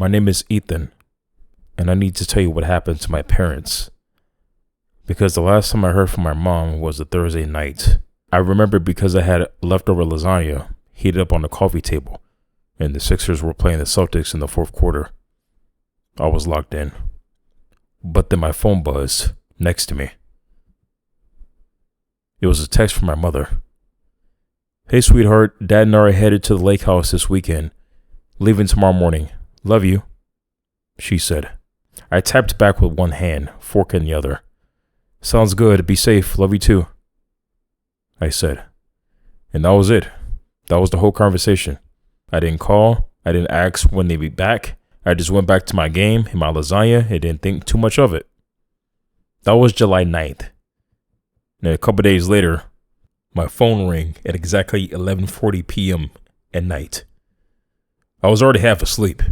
My name is Ethan, and I need to tell you what happened to my parents. Because the last time I heard from my mom was a Thursday night. I remember because I had leftover lasagna heated up on the coffee table, and the Sixers were playing the Celtics in the fourth quarter. I was locked in. But then my phone buzzed next to me. It was a text from my mother. "Hey, sweetheart, Dad and I are headed to the lake house this weekend. Leaving tomorrow morning. Love you," she said. I tapped back with one hand, fork in the other. "Sounds good. Be safe. Love you too," I said. And that was it. That was the whole conversation. I didn't call. I didn't ask when they'd be back. I just went back to my game and my lasagna and didn't think too much of it. That was July 9th. And a couple days later, my phone rang at exactly 11:40 p.m. at night. I was already half asleep.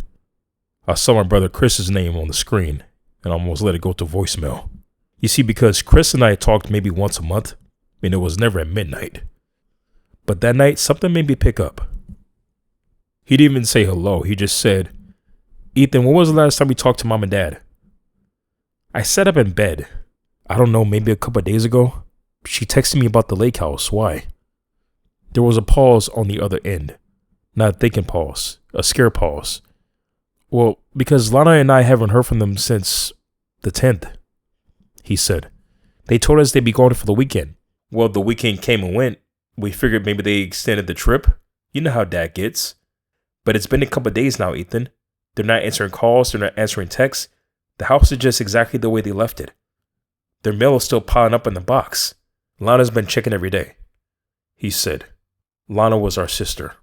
I saw my brother Chris's name on the screen and almost let it go to voicemail. You see, because Chris and I talked maybe once a month, and it was never at midnight. But that night, something made me pick up. He didn't even say hello. He just said, "Ethan, when was the last time we talked to Mom and Dad?" I sat up in bed. I don't know, maybe a couple of days ago. She texted me about the lake house. Why? There was a pause on the other end. Not a thinking pause, a scare pause. "Well, because Lana and I haven't heard from them since the 10th, he said. "They told us they'd be going for the weekend." Well, the weekend came and went. We figured maybe they extended the trip. You know how Dad gets. But it's been a couple of days now, Ethan. They're not answering calls. They're not answering texts. The house is just exactly the way they left it. Their mail is still piling up in the box. Lana's been checking every day," he said. Lana was our sister.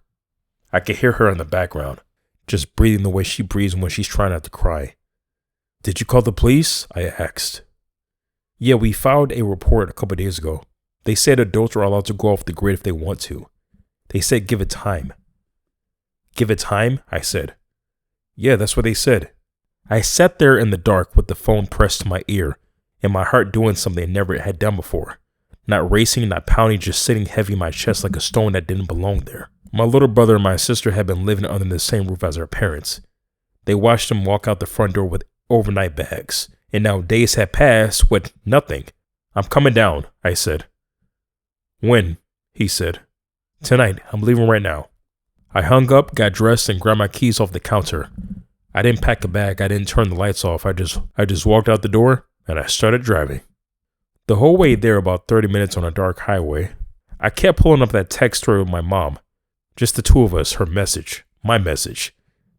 I could hear her in the background, just breathing the way she breathes when she's trying not to cry. "Did you call the police?" I asked. "Yeah, we filed a report a couple of days ago. They said adults are allowed to go off the grid if they want to. They said give it time." "Give it time?" I said. "Yeah, that's what they said." I sat there in the dark with the phone pressed to my ear and my heart doing something it never had done before. Not racing, not pounding, just sitting heavy in my chest like a stone that didn't belong there. My little brother and my sister had been living under the same roof as our parents. They watched them walk out the front door with overnight bags, and now days had passed with nothing. "I'm coming down," I said. "When?" he said. "Tonight. I'm leaving right now." I hung up, got dressed, and grabbed my keys off the counter. I didn't pack a bag. I didn't turn the lights off. I just walked out the door, and I started driving. The whole way there, about 30 minutes on a dark highway, I kept pulling up that text story with my mom. Just the two of us, her message, my message.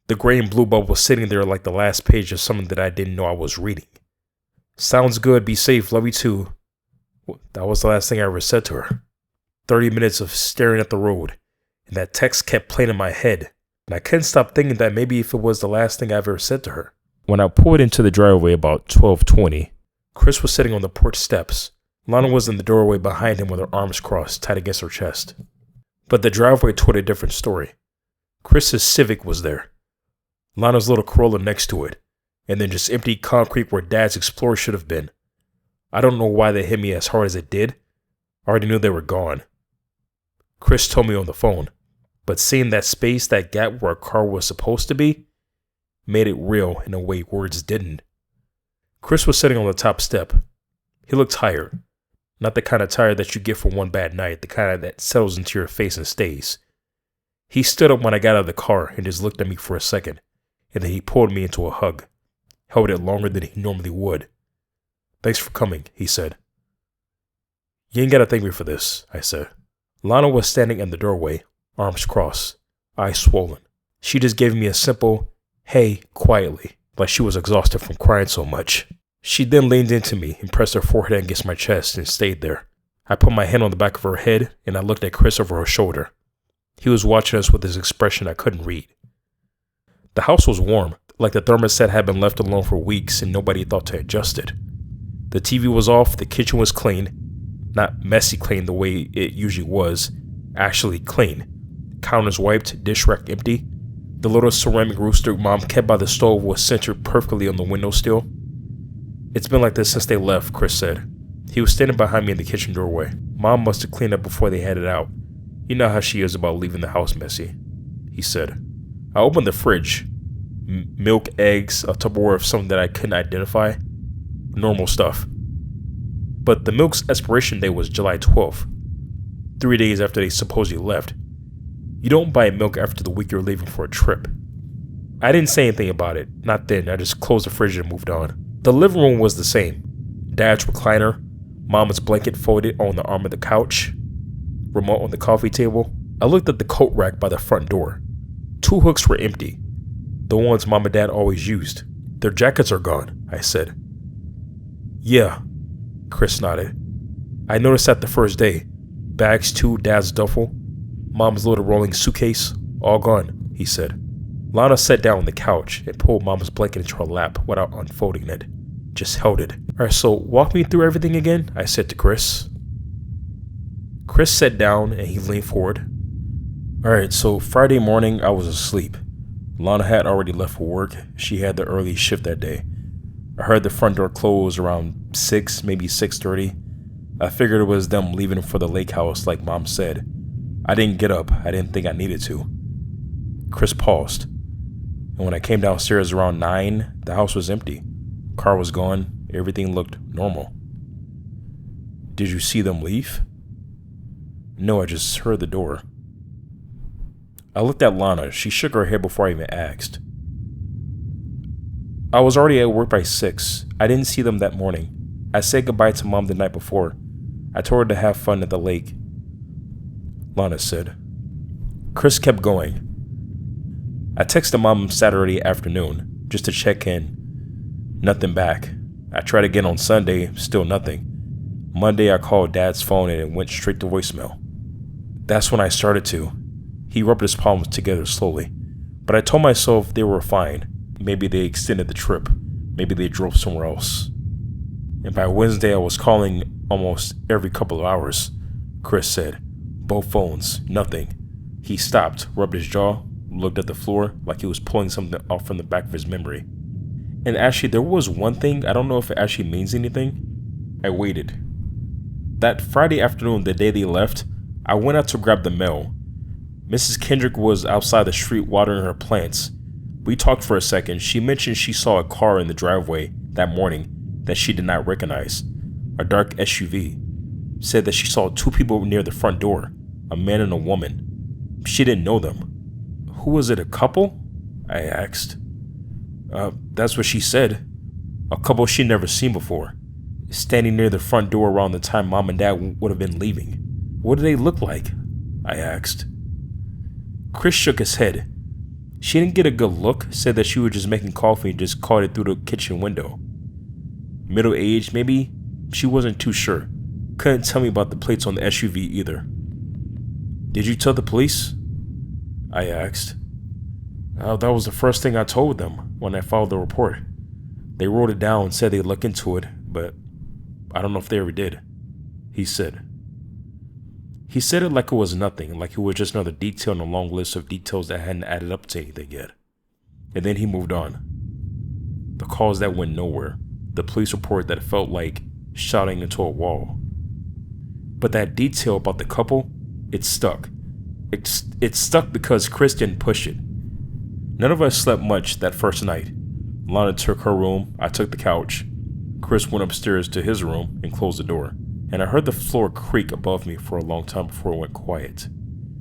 The gray and blue bubble was sitting there like the last page of something that I didn't know I was reading. "Sounds good, be safe, love you too." That was the last thing I ever said to her. 30 minutes of staring at the road, and that text kept playing in my head, and I couldn't stop thinking that maybe if it was the last thing I ever said to her. When I pulled into the driveway about 12:20, Chris was sitting on the porch steps. Lana was in the doorway behind him with her arms crossed, tight against her chest. But the driveway told a different story. Chris's Civic was there. Lana's little Corolla next to it, and then just empty concrete where Dad's Explorer should have been. I don't know why they hit me as hard as it did. I already knew they were gone. Chris told me on the phone, but seeing that space, that gap where a car was supposed to be, made it real in a way words didn't. Chris was sitting on the top step. He looked tired. Not the kind of tired that you get from one bad night, the kind that settles into your face and stays. He stood up when I got out of the car and just looked at me for a second, and then he pulled me into a hug, held it longer than he normally would. "Thanks for coming," he said. "You ain't gotta thank me for this," I said. Lana was standing in the doorway, arms crossed, eyes swollen. She just gave me a simple, "Hey," quietly, like she was exhausted from crying so much. She then leaned into me and pressed her forehead against my chest and stayed there. I put my hand on the back of her head and I looked at Chris over her shoulder. He was watching us with this expression I couldn't read. The house was warm, like the thermostat had been left alone for weeks and nobody thought to adjust it. The TV was off, the kitchen was clean. Not messy clean the way it usually was, actually clean. Counters wiped, dish rack empty. The little ceramic rooster Mom kept by the stove was centered perfectly on the windowsill. "It's been like this since they left," Chris said. He was standing behind me in the kitchen doorway. "Mom must have cleaned up before they headed out. You know how she is about leaving the house messy," he said. I opened the fridge. Milk, eggs, a Tupperware of something that I couldn't identify. Normal stuff. But the milk's expiration date was July 12th, 3 days after they supposedly left. You don't buy milk after the week you're leaving for a trip. I didn't say anything about it, not then. I just closed the fridge and moved on. The living room was the same. Dad's recliner, Mama's blanket folded on the arm of the couch, remote on the coffee table. I looked at the coat rack by the front door. 2 hooks were empty, the ones Mom and Dad always used. Their jackets are gone, I said. Yeah, Chris nodded. I noticed that the first day. Bags too, Dad's duffel, Mom's little rolling suitcase, all gone, he said. Lana sat down on the couch and pulled Mom's blanket into her lap without unfolding it. Just held it. Alright, so walk me through everything again, I said to Chris. Chris sat down and he leaned forward. Alright, so Friday morning I was asleep. Lana had already left for work. She had the early shift that day. I heard the front door close around 6, maybe 6:30. I figured it was them leaving for the lake house like Mom said. I didn't get up. I didn't think I needed to. Chris paused. And when I came downstairs around 9, the house was empty. Car was gone. Everything looked normal. Did you see them leave? No, I just heard the door. I looked at Lana. She shook her head before I even asked. I was already at work by 6. I didn't see them that morning. I said goodbye to Mom the night before. I told her to have fun at the lake, Lana said. Chris kept going. I texted Mom Saturday afternoon just to check in. Nothing back. I tried again on Sunday, still nothing. Monday I called Dad's phone and it went straight to voicemail. That's when I started to. He rubbed his palms together slowly. But I told myself they were fine. Maybe they extended the trip. Maybe they drove somewhere else. And by Wednesday I was calling almost every couple of hours, Chris said. Both phones, nothing. He stopped, rubbed his jaw, looked at the floor like he was pulling something off from the back of his memory. And actually, there was one thing, I don't know if it actually means anything. I waited. That Friday afternoon, the day they left, I went out to grab the mail. Mrs. Kendrick was outside the street watering her plants. We talked for a second. She mentioned she saw a car in the driveway that morning that she did not recognize. A dark SUV. Said that she saw 2 people near the front door, a man and a woman. She didn't know them. Who was it, a couple? I asked. That's what she said. A couple she'd never seen before. Standing near the front door around the time Mom and Dad would have been leaving. What did they look like? I asked. Chris shook his head. She didn't get a good look, said that she was just making coffee and just caught it through the kitchen window. Middle-aged, maybe? She wasn't too sure. Couldn't tell me about the plates on the SUV either. Did you tell the police? I asked. That was the first thing I told them when I filed the report. They wrote it down and said they'd look into it, but I don't know if they ever did, he said. He said it like it was nothing, like it was just another detail in a long list of details that hadn't added up to anything yet. And then he moved on. The calls that went nowhere, the police report that felt like shouting into a wall. But that detail about the couple, it stuck. It stuck because Chris didn't push it. None of us slept much that first night. Lana took her room, I took the couch. Chris went upstairs to his room and closed the door. And I heard the floor creak above me for a long time before it went quiet.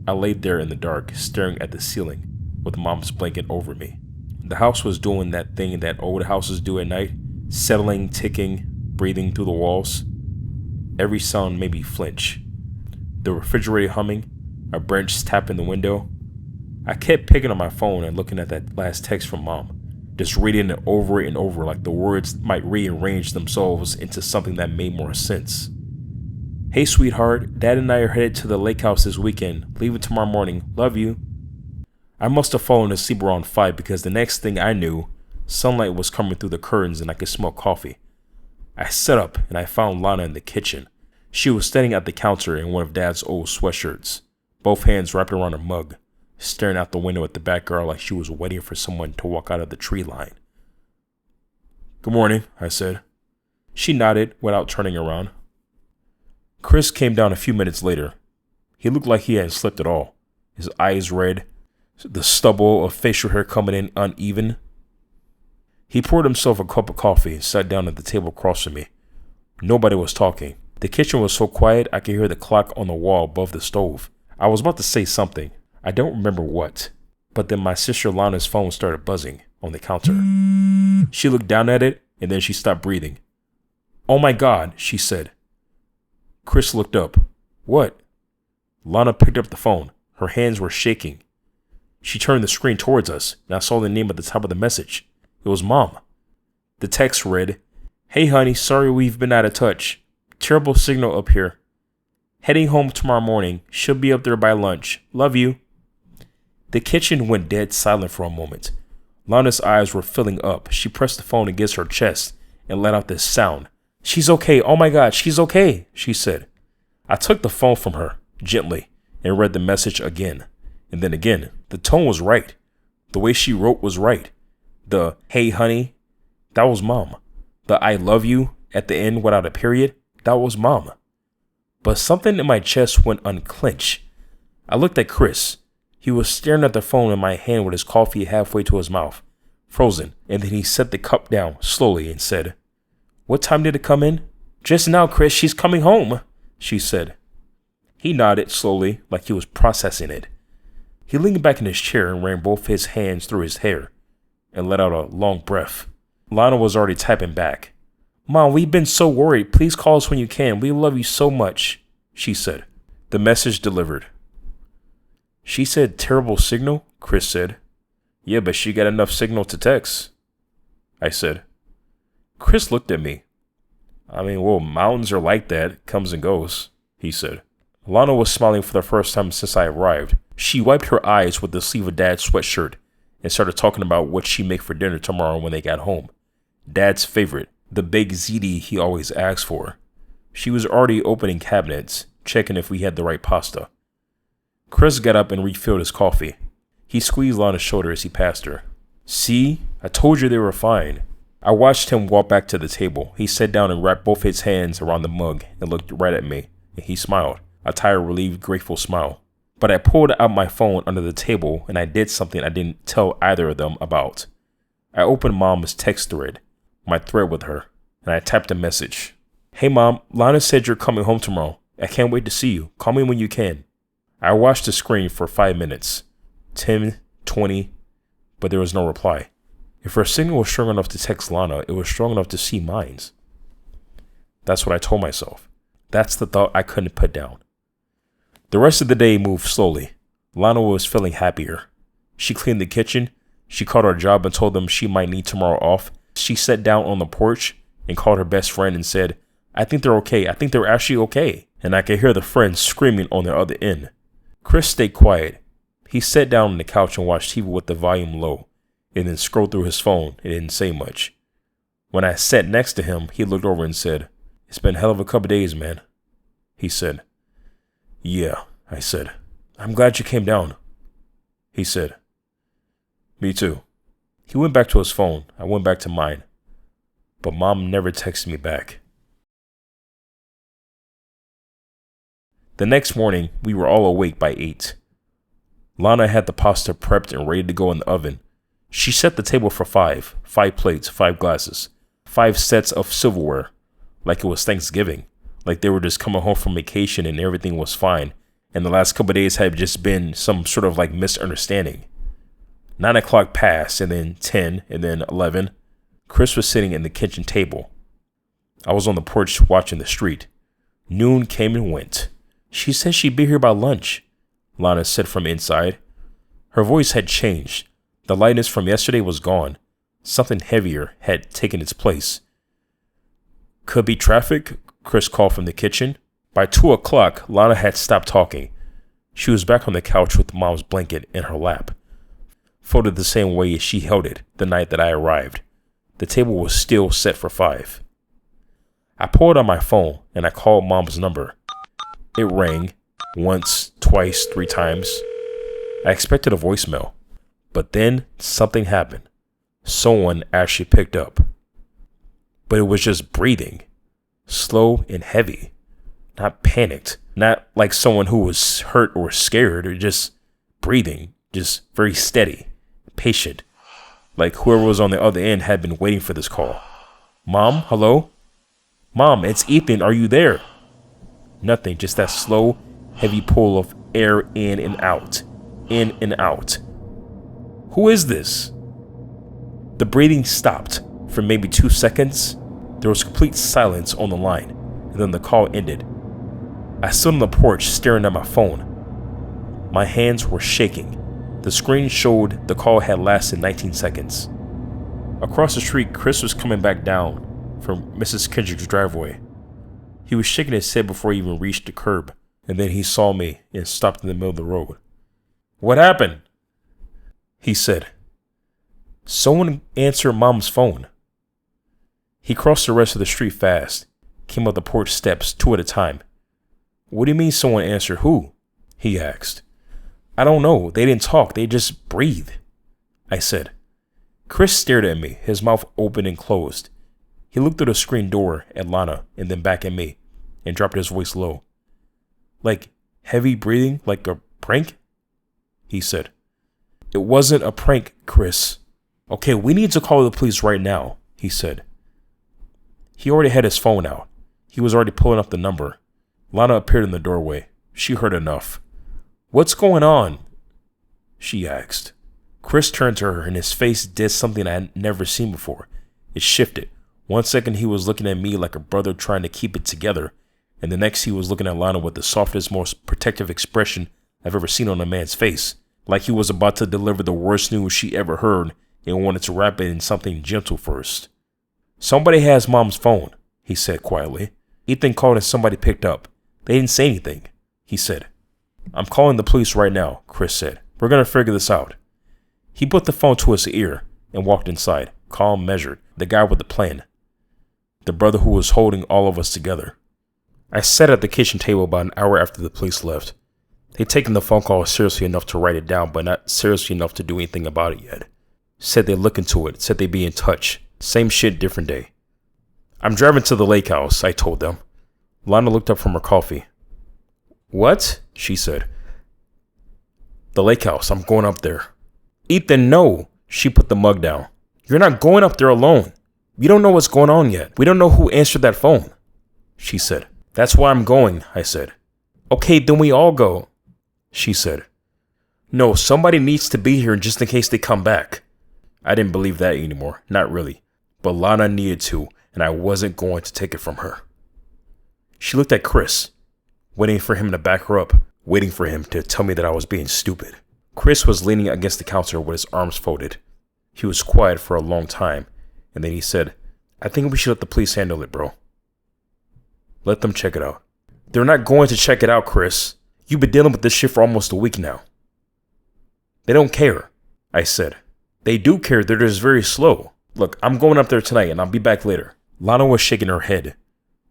I laid there in the dark, staring at the ceiling, with Mom's blanket over me. The house was doing that thing that old houses do at night, settling, ticking, breathing through the walls. Every sound made me flinch. The refrigerator humming, a branch tapping the window. I kept picking up my phone and looking at that last text from Mom, just reading it over and over like the words might rearrange themselves into something that made more sense. Hey sweetheart, Dad and I are headed to the lake house this weekend, leaving tomorrow morning, love you. I must have fallen asleep around 5 because the next thing I knew, sunlight was coming through the curtains and I could smell coffee. I sat up and I found Lana in the kitchen. She was standing at the counter in one of Dad's old sweatshirts, both hands wrapped around a mug, staring out the window at the backyard like she was waiting for someone to walk out of the tree line. Good morning, I said. She nodded without turning around. Chris came down a few minutes later. He looked like he hadn't slept at all. His eyes red, the stubble of facial hair coming in uneven, He poured himself a cup of coffee and sat down at the table across from me. Nobody was talking. The kitchen was so quiet I could hear the clock on the wall above the stove. I was about to say something. I don't remember what. But then my sister Lana's phone started buzzing on the counter. She looked down at it and then she stopped breathing. "Oh my God," she said. Chris looked up. "What?" Lana picked up the phone. Her hands were shaking. She turned the screen towards us and I saw the name at the top of the message. It was Mom. The text read, "Hey honey, sorry we've been out of touch. Terrible signal up here. Heading home tomorrow morning. Should be up there by lunch. Love you." The kitchen went dead silent for a moment. Lana's eyes were filling up. She pressed the phone against her chest and let out this sound. "She's okay. Oh my God, she's okay," she said. I took the phone from her, gently, and read the message again. And then again. The tone was right. The way she wrote was right. The "Hey honey," that was Mom. The "I love you" at the end without a period, that was Mom. But something in my chest went unclench. I looked at Chris. He was staring at the phone in my hand with his coffee halfway to his mouth, frozen, and then he set the cup down slowly and said, "What time did it come in?" "Just now, Chris, she's coming home," she said. He nodded slowly, like he was processing it. He leaned back in his chair and ran both his hands through his hair and let out a long breath. Lana was already typing back. "Mom, we've been so worried. Please call us when you can. We love you so much," she said. The message delivered. "She said terrible signal," Chris said. "Yeah, but she got enough signal to text," I said. Chris looked at me. Well, mountains are like that. Comes and goes," he said. Lana was smiling for the first time since I arrived. She wiped her eyes with the sleeve of Dad's sweatshirt and started talking about what she'd make for dinner tomorrow when they got home. Dad's favorite, the baked ziti he always asked for. She was already opening cabinets, checking if we had the right pasta. Chris got up and refilled his coffee. He squeezed Lana's shoulder as he passed her. "See? I told you they were fine." I watched him walk back to the table. He sat down and wrapped both his hands around the mug and looked right at me. And he smiled, a tired, relieved, grateful smile. But I pulled out my phone under the table and I did something I didn't tell either of them about. I opened Mom's text thread, my thread with her, and I typed a message. "Hey Mom, Lana said you're coming home tomorrow. I can't wait to see you. Call me when you can." I watched the screen for 5 minutes, 10, 20, but there was no reply. If her signal was strong enough to text Lana, it was strong enough to see mine. That's what I told myself. That's the thought I couldn't put down. The rest of the day moved slowly. Lana was feeling happier. She cleaned the kitchen. She called her job and told them she might need tomorrow off. She sat down on the porch and called her best friend and said, "I think they're okay. I think they're actually okay." And I could hear the friend screaming on the other end. Chris stayed quiet. He sat down on the couch and watched TV with the volume low, and then scrolled through his phone and didn't say much. When I sat next to him, he looked over and said, "It's been a hell of a couple days, man," he said. "Yeah," I said. "I'm glad you came down," he said. "Me too." He went back to his phone. I went back to mine. But Mom never texted me back. The next morning, we were all awake by 8. Lana had the pasta prepped and ready to go in the oven. She set the table for 5 plates, 5 glasses, 5 sets of silverware, like it was Thanksgiving, like they were just coming home from vacation and everything was fine, and the last couple of days had just been some sort of like misunderstanding. 9 o'clock passed, and then 10, and then 11. Chris was sitting in the kitchen table. I was on the porch watching the street. Noon came and went. "She said she'd be here by lunch," Lana said from inside. Her voice had changed. The lightness from yesterday was gone. Something heavier had taken its place. "Could be traffic," Chris called from the kitchen. By 2 o'clock, Lana had stopped talking. She was back on the couch with Mom's blanket in her lap, folded the same way as she held it the night that I arrived. The table was still set for 5. I pulled out my phone and I called Mom's number. It rang once, twice, 3 times. I expected a voicemail, but then something happened. Someone actually picked up. But it was just breathing, slow and heavy, not panicked, not like someone who was hurt or scared, or just breathing, just very steady, patient. like whoever was on the other end had been waiting for this call. Mom, hello? Mom, it's Ethan, are you there? Nothing, just that slow, heavy pull of air in and out. In and out. Who is this? The breathing stopped for maybe 2 seconds. There was complete silence on the line, and then the call ended. I stood on the porch staring at my phone. My hands were shaking. The screen showed the call had lasted 19 seconds. Across the street, Chris was coming back down from Mrs. Kendrick's driveway. He was shaking his head before he even reached the curb, and then he saw me and stopped in the middle of the road. What happened? He said. Someone answered Mom's phone. He crossed the rest of the street fast, came up the porch steps 2 at a time. What do you mean someone answered who? He asked. I don't know. They didn't talk. They just breathed. I said. Chris stared at me, his mouth open and closed. He looked through the screen door at Lana and then back at me and dropped his voice low. Like heavy breathing, like a prank? He said. It wasn't a prank, Chris. Okay, we need to call the police right now, he said. He already had his phone out. He was already pulling up the number. Lana appeared in the doorway. She heard enough. What's going on? She asked. Chris turned to her and his face did something I had never seen before. It shifted. 1 second he was looking at me like a brother trying to keep it together, and the next he was looking at Lana with the softest, most protective expression I've ever seen on a man's face, like he was about to deliver the worst news she ever heard and wanted to wrap it in something gentle first. Somebody has Mom's phone, he said quietly. Ethan called and somebody picked up. They didn't say anything, he said. I'm calling the police right now, Chris said. We're going to figure this out. He put the phone to his ear and walked inside, calm, measured, the guy with the plan. The brother who was holding all of us together. I sat at the kitchen table about an hour after the police left. They'd taken the phone call seriously enough to write it down, but not seriously enough to do anything about it yet. Said they'd look into it, said they'd be in touch. Same shit, different day. I'm driving to the lake house, I told them. Lana looked up from her coffee. What? She said. The lake house, I'm going up there. Ethan, no. She put the mug down. You're not going up there alone. We don't know what's going on yet. We don't know who answered that phone. She said. That's why I'm going, I said. Okay, then we all go. She said. No, somebody needs to be here just in case they come back. I didn't believe that anymore. Not really. But Lana needed to, and I wasn't going to take it from her. She looked at Chris, waiting for him to back her up, waiting for him to tell me that I was being stupid. Chris was leaning against the counter with his arms folded. He was quiet for a long time, and then he said, I think we should let the police handle it, bro. Let them check it out. They're not going to check it out, Chris. You've been dealing with this shit for almost a week now. They don't care, I said. They do care, they're just very slow. Look, I'm going up there tonight and I'll be back later. Lana was shaking her head,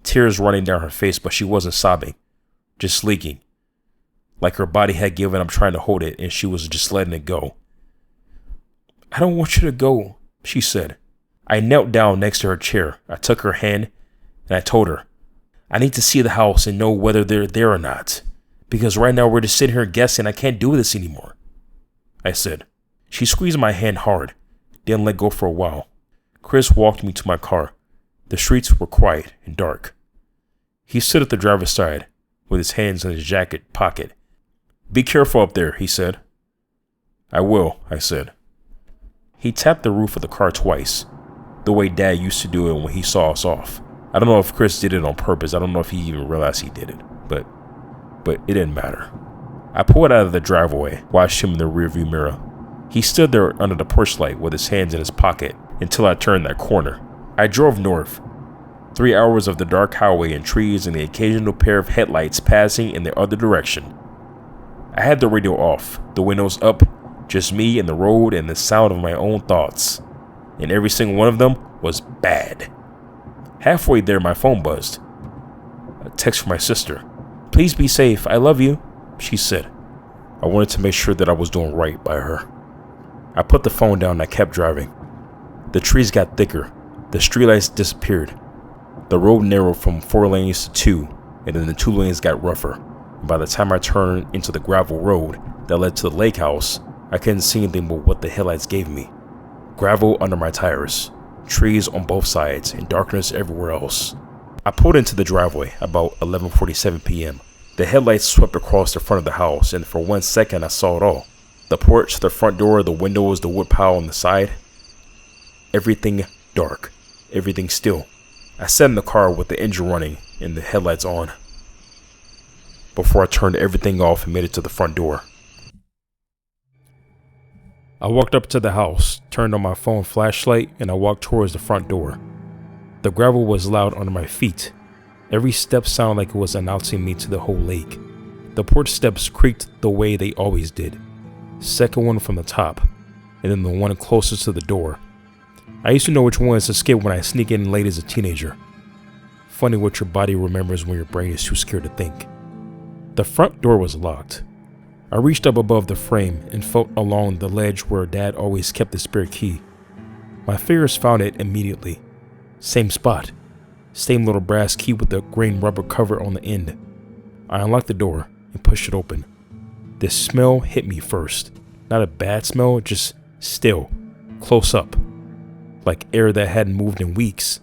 tears running down her face, but she wasn't sobbing, just leaking. Like her body had given up trying to hold it and she was just letting it go. I don't want you to go, she said. I knelt down next to her chair. I took her hand and I told her, I need to see the house and know whether they're there or not. Because right now we're just sitting here guessing. I can't do this anymore, I said. She squeezed my hand hard, didn't let go for a while. Chris walked me to my car. The streets were quiet and dark. He stood at the driver's side with his hands in his jacket pocket. Be careful up there, he said. I will, I said. He tapped the roof of the car twice, the way Dad used to do it when he saw us off. I don't know if Chris did it on purpose. I don't know if he even realized he did it, but it didn't matter. I pulled out of the driveway, watched him in the rearview mirror. He stood there under the porch light with his hands in his pocket until I turned that corner. I drove north. 3 hours of the dark highway and trees and the occasional pair of headlights passing in the other direction. I had the radio off, the windows up, just me and the road and the sound of my own thoughts. And every single one of them was bad. Halfway there, my phone buzzed. A text from my sister. Please be safe. I love you, she said. I wanted to make sure that I was doing right by her. I put the phone down and I kept driving. The trees got thicker. The streetlights disappeared. The road narrowed from 4 lanes to 2, and then the 2 lanes got rougher. And by the time I turned into the gravel road that led to the lake house, I couldn't see anything but what the headlights gave me. gravel under my tires, trees on both sides, and darkness everywhere else. I pulled into the driveway about 11:47 p.m. The headlights swept across the front of the house, and for 1 second I saw it all. The porch, the front door, the windows, the wood pile on the side. Everything dark, everything still. I sat in the car with the engine running and the headlights on before I turned everything off and made it to the front door. I walked up to the house, turned on my phone flashlight, and I walked towards the front door. The gravel was loud under my feet. Every step sounded like it was announcing me to the whole lake. The porch steps creaked the way they always did. Second one from the top, and then the one closest to the door. I used to know which ones to skip when I sneak in late as a teenager. Funny what your body remembers when your brain is too scared to think. The front door was locked. I reached up above the frame and felt along the ledge where Dad always kept the spare key. My fingers found it immediately. Same spot. Same little brass key with the green rubber cover on the end. I unlocked the door and pushed it open. The smell hit me first. Not a bad smell, just still, close up. Like air that hadn't moved in weeks.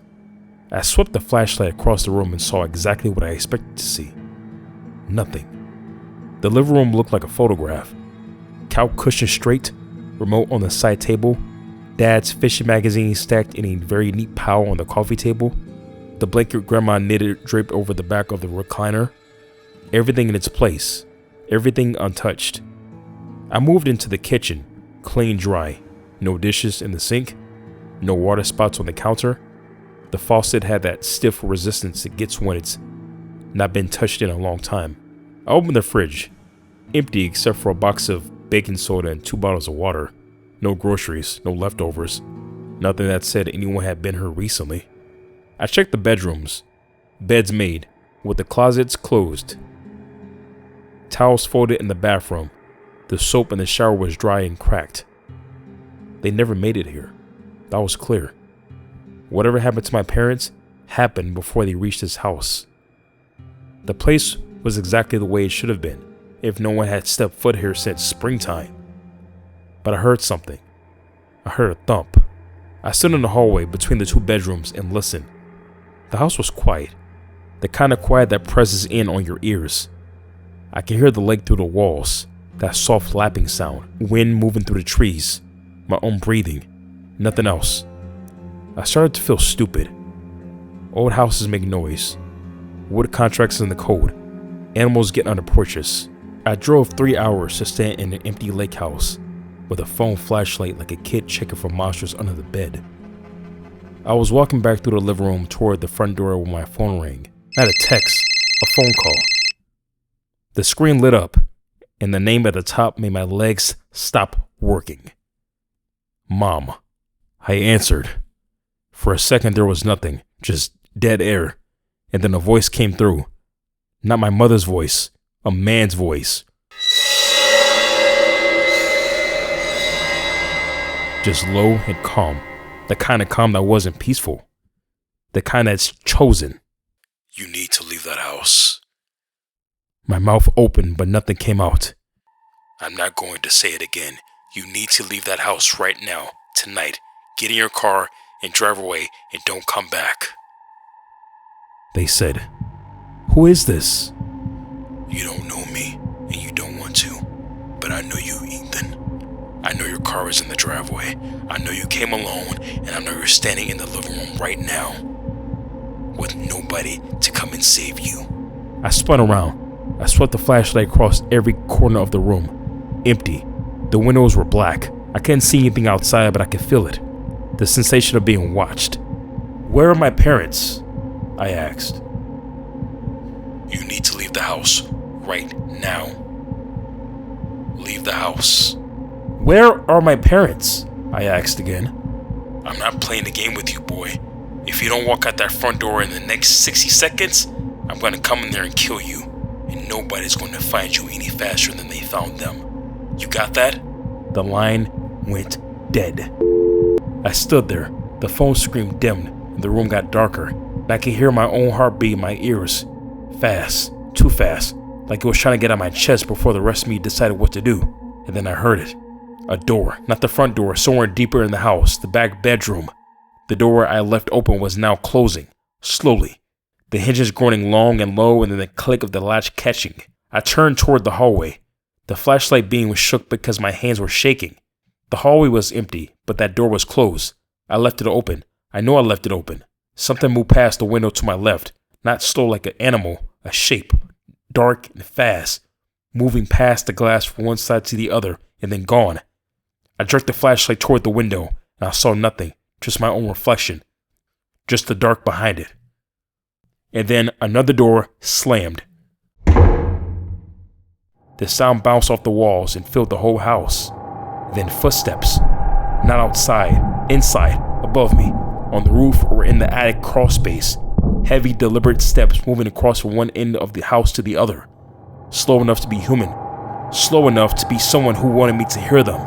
I swept the flashlight across the room and saw exactly what I expected to see. Nothing. The living room looked like a photograph. Couch cushion straight, remote on the side table, Dad's fishing magazine stacked in a very neat pile on the coffee table, the blanket Grandma knitted draped over the back of the recliner. Everything in its place, everything untouched. I moved into the kitchen, clean, dry, no dishes in the sink, no water spots on the counter. The faucet had that stiff resistance it gets when it's not been touched in a long time. I opened the fridge, empty except for a box of baking soda and 2 bottles of water. No groceries, no leftovers, nothing that said anyone had been here recently. I checked the bedrooms, beds made, with the closets closed. Towels folded in the bathroom. The soap in the shower was dry and cracked. They never made it here. That was clear. Whatever happened to my parents happened before they reached this house. The place was exactly the way it should have been if no one had stepped foot here since springtime. But I heard something. I heard a thump. I stood in the hallway between the 2 bedrooms and listened. The house was quiet. The kind of quiet that presses in on your ears. I could hear the lake through the walls, that soft lapping sound, wind moving through the trees, my own breathing, nothing else. I started to feel stupid. Old houses make noise. Wood contracts in the cold. Animals get under porches. I drove 3 hours to stand in an empty lake house with a phone flashlight like a kid checking for monsters under the bed. I was walking back through the living room toward the front door when my phone rang. Not a text, a phone call. The screen lit up, and the name at the top made my legs stop working. Mom. I answered. For a second there was nothing, just dead air, and then a voice came through. Not my mother's voice, a man's voice. Just low and calm. The kind of calm that wasn't peaceful. The kind that's chosen. You need to leave that house. My mouth opened, but nothing came out. I'm not going to say it again. You need to leave that house right now, tonight. Get in your car and drive away and don't come back. They said, Who is this? You don't know me and you don't want to, but I know you, Ethan. I know your car is in the driveway. I know you came alone, and I know you're standing in the living room right now with nobody to come and save you. I spun around. I swept the flashlight across every corner of the room. Empty. The windows were black. I couldn't see anything outside, but I could feel it. The sensation of being watched. Where are my parents? I asked. You need to leave the house right now. Leave the house. Where are my parents? I asked again. I'm not playing the game with you, boy. If you don't walk out that front door in the next 60 seconds, I'm going to come in there and kill you. And nobody's going to find you any faster than they found them. You got that? The line went dead. I stood there. The phone screen dimmed and the room got darker. And I could hear my own heartbeat in my ears. Fast. Too fast. Like it was trying to get out my chest before the rest of me decided what to do. And then I heard it. A door, not the front door, somewhere deeper in the house, the back bedroom. The door I left open was now closing, slowly, the hinges groaning long and low and then the click of the latch catching. I turned toward the hallway. The flashlight beam was shook because my hands were shaking. The hallway was empty, but that door was closed. I left it open. I know I left it open. Something moved past the window to my left, not slow like an animal, a shape, dark and fast, moving past the glass from one side to the other and then gone. I jerked the flashlight toward the window and I saw nothing, just my own reflection, just the dark behind it. And then another door slammed. The sound bounced off the walls and filled the whole house. Then footsteps, not outside, inside, above me, on the roof or in the attic crawl space. Heavy, deliberate steps moving across from one end of the house to the other. Slow enough to be human. Slow enough to be someone who wanted me to hear them.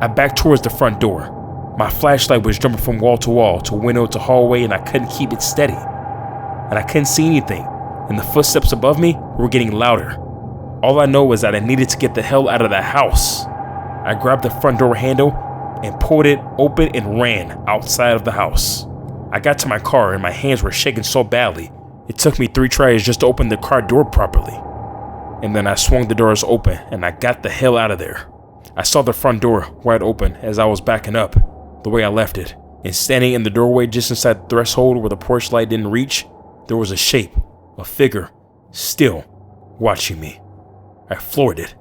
I backed towards the front door. My flashlight was jumping from wall to wall, to window to hallway, and I couldn't keep it steady. And I couldn't see anything, and the footsteps above me were getting louder. All I know was that I needed to get the hell out of that house. I grabbed the front door handle and pulled it open and ran outside of the house. I got to my car and my hands were shaking so badly, it took me 3 tries just to open the car door properly. And then I swung the doors open and I got the hell out of there. I saw the front door wide open as I was backing up, the way I left it. And standing in the doorway just inside the threshold where the porch light didn't reach, there was a shape, a figure, still watching me. I floored it.